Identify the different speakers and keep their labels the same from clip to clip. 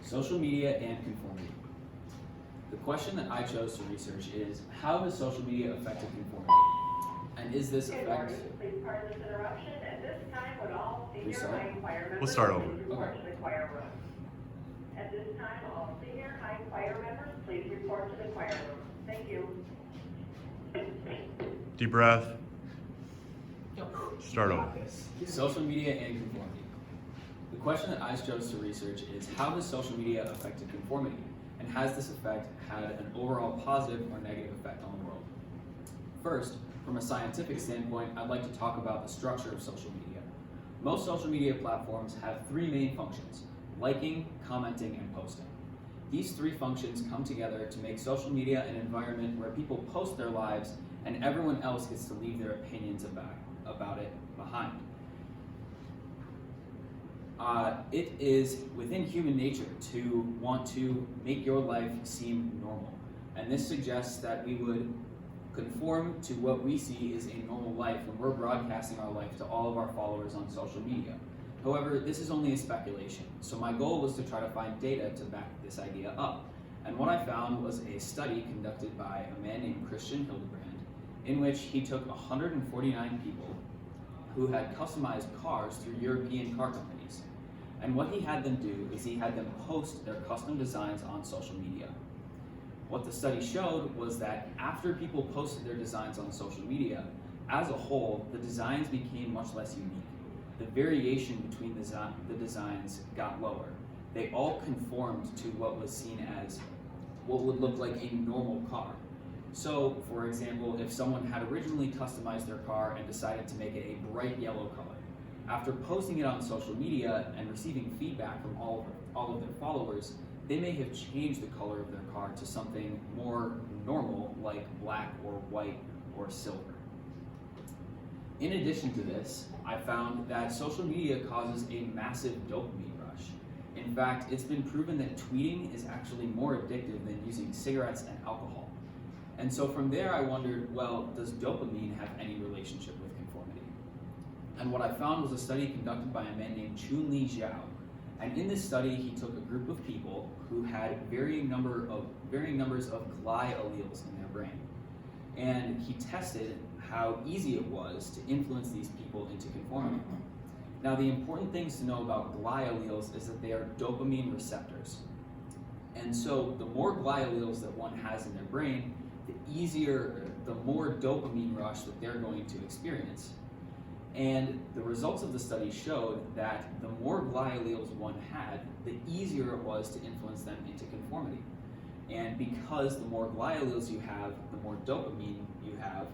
Speaker 1: Social media and conformity. The question that I chose to research is, how has social media affected conformity? And is this
Speaker 2: Good
Speaker 1: effect...
Speaker 2: morning. Please pardon this interruption. At this time, would all senior
Speaker 1: Restart?
Speaker 2: high choir members
Speaker 3: We'll start over.
Speaker 2: please report
Speaker 1: Okay.
Speaker 2: to the choir room. At this time, all senior high choir members, please report to the choir room. Thank you.
Speaker 3: Deep breath. Start over.
Speaker 1: Social media and conformity. The question that I chose to research is, how has social media affected conformity? And has this effect had an overall positive or negative effect on the world? First, from a scientific standpoint, I'd like to talk about the structure of social media. Most social media platforms have three main functions: liking, commenting, and posting. These three functions come together to make social media an environment where people post their lives and everyone else gets to leave their opinions about it behind. It is within human nature to want to make your life seem normal. And this suggests that we would conform to what we see is a normal life when we're broadcasting our life to all of our followers on social media. However, this is only a speculation, so my goal was to try to find data to back this idea up. And what I found was a study conducted by a man named Christian Hildebrand, in which he took 149 people who had customized cars through European car companies. And what he had them do is he had them post their custom designs on social media. What the study showed was that after people posted their designs on social media, as a whole, the designs became much less unique. The variation between the designs got lower. They all conformed to what was seen as what would look like a normal car. So, for example, if someone had originally customized their car and decided to make it a bright yellow color, after posting it on social media and receiving feedback from all of their followers, they may have changed the color of their car to something more normal, like black or white or silver. In addition to this, I found that social media causes a massive dopamine rush. In fact, it's been proven that tweeting is actually more addictive than using cigarettes and alcohol. And so from there I wondered, well, does dopamine have any relationship with conformity? And what I found was a study conducted by a man named Chun-Li Zhao. And in this study, he took a group of people who had varying numbers of gly alleles in their brain. And he tested how easy it was to influence these people into conformity. Now, the important things to know about gly alleles is that they are dopamine receptors. And so the more gly alleles that one has in their brain, the more dopamine rush that they're going to experience. And the results of the study showed that the more gly alleles one had, the easier it was to influence them into conformity. And because the more gly alleles you have, the more dopamine you have,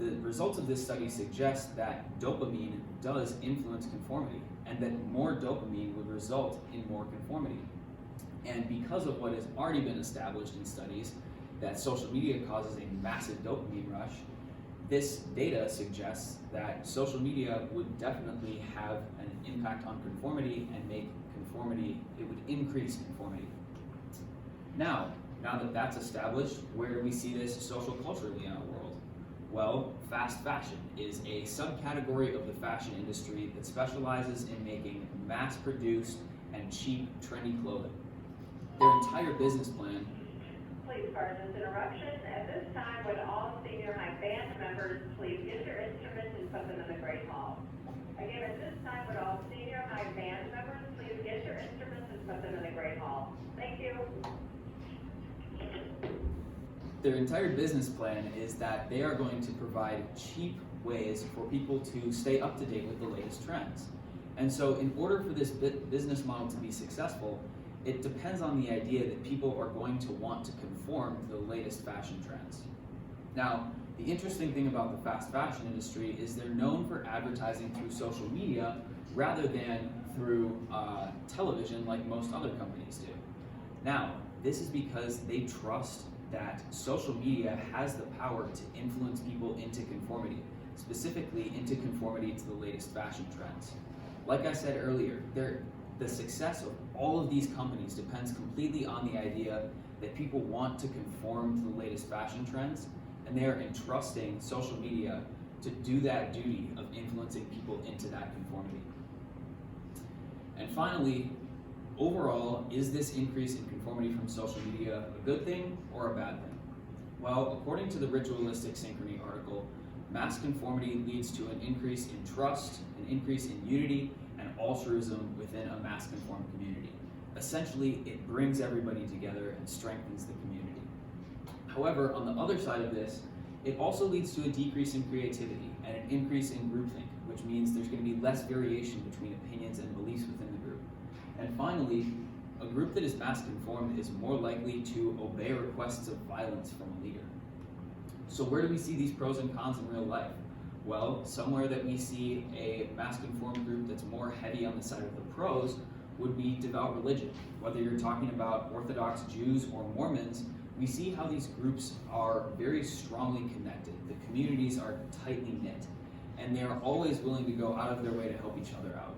Speaker 1: the results of this study suggest that dopamine does influence conformity, and that more dopamine would result in more conformity. And because of what has already been established in studies, that social media causes a massive dopamine rush, this data suggests that social media would definitely have an impact on conformity and make conformity, it would increase conformity. Now that that's established, where do we see this social culturally in our world? Well, fast fashion is a subcategory of the fashion industry that specializes in making mass-produced and cheap, trendy clothing. Their entire business plan...
Speaker 2: Please pardon this interruption. At this time, would all senior high band members please get their instruments and put them in the Great Hall? Again, at this time, would all senior high band members please get their instruments and put them in the Great Hall? Thank you.
Speaker 1: Their entire business plan is that they are going to provide cheap ways for people to stay up to date with the latest trends. And so in order for this business model to be successful, it depends on the idea that people are going to want to conform to the latest fashion trends. Now, the interesting thing about the fast fashion industry is they're known for advertising through social media rather than through television like most other companies do. Now, this is because they trust that social media has the power to influence people into conformity, specifically into conformity to the latest fashion trends. Like I said earlier, the success of all of these companies depends completely on the idea that people want to conform to the latest fashion trends, and they are entrusting social media to do that duty of influencing people into that conformity. And finally, Overall, is this increase in conformity from social media a good thing or a bad thing? Well, according to the Ritualistic Synchrony article, mass conformity leads to an increase in trust, an increase in unity, and altruism within a mass conformed community. Essentially, it brings everybody together and strengthens the community. However, on the other side of this, it also leads to a decrease in creativity and an increase in groupthink, which means there's going to be less variation between opinions and beliefs within the group. And finally, a group that is mass conformed is more likely to obey requests of violence from a leader. So where do we see these pros and cons in real life? Well, somewhere that we see a mass conformed group that's more heavy on the side of the pros would be devout religion. Whether you're talking about Orthodox Jews or Mormons, we see how these groups are very strongly connected. The communities are tightly knit, and they are always willing to go out of their way to help each other out.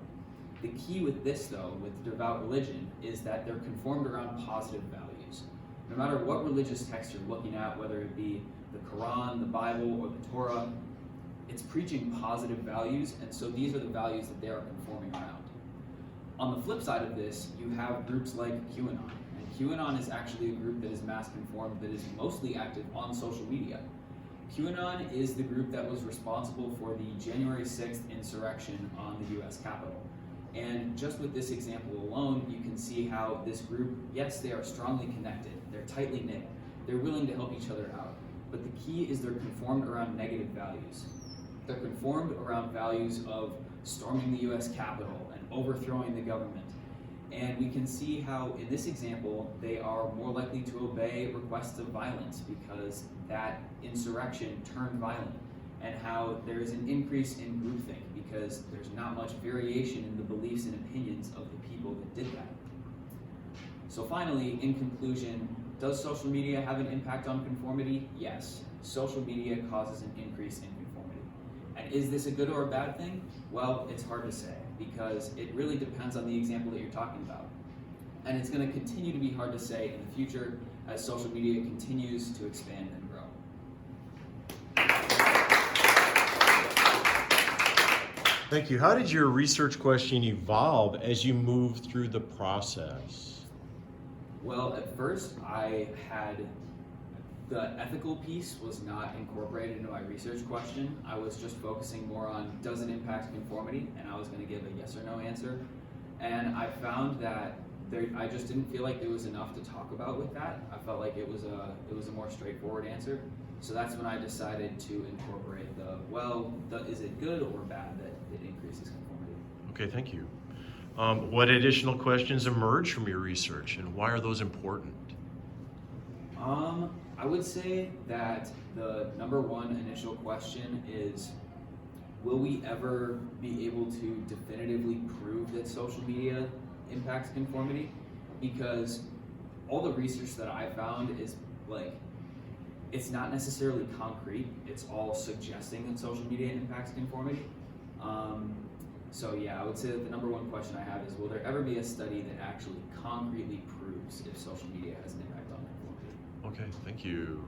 Speaker 1: The key with this, though, with devout religion, is that they're conformed around positive values. No matter what religious text you're looking at, whether it be the Quran, the Bible, or the Torah, it's preaching positive values, and so these are the values that they are conforming around. On the flip side of this, you have groups like QAnon. And QAnon is actually a group that is mass conformed that is mostly active on social media. QAnon is the group that was responsible for the January 6th insurrection on the US Capitol. And just with this example alone, you can see how this group, yes, they are strongly connected, they're tightly knit, they're willing to help each other out. But the key is they're conformed around negative values. They're conformed around values of storming the US Capitol and overthrowing the government. And we can see how, in this example, they are more likely to obey requests of violence because that insurrection turned violent, and how there is an increase in groupthink because there's not much variation in the beliefs and opinions of the people that did that. So finally, in conclusion, does social media have an impact on conformity? Yes. Social media causes an increase in conformity. And is this a good or a bad thing? Well, it's hard to say because it really depends on the example that you're talking about. And it's going to continue to be hard to say in the future as social media continues to expand and grow.
Speaker 3: Thank you. How did your research question evolve as you moved through the process?
Speaker 1: Well, at first I had the ethical piece was not incorporated into my research question. I was just focusing more on does it impact conformity, and I was going to give a yes or no answer. And I found that I just didn't feel like there was enough to talk about with that. I felt like it was a more straightforward answer. So that's when I decided to incorporate is it good or bad that it increases conformity?
Speaker 3: Okay, thank you. What additional questions emerged from your research, and why are those important?
Speaker 1: I would say that the number one initial question is, will we ever be able to definitively prove that social media impacts conformity? Because all the research that I found is it's not necessarily concrete, it's all suggesting that social media impacts conformity. So yeah, I would say that the number one question I have is, will there ever be a study that actually concretely proves if social media has an impact on conformity?
Speaker 3: Okay, thank you.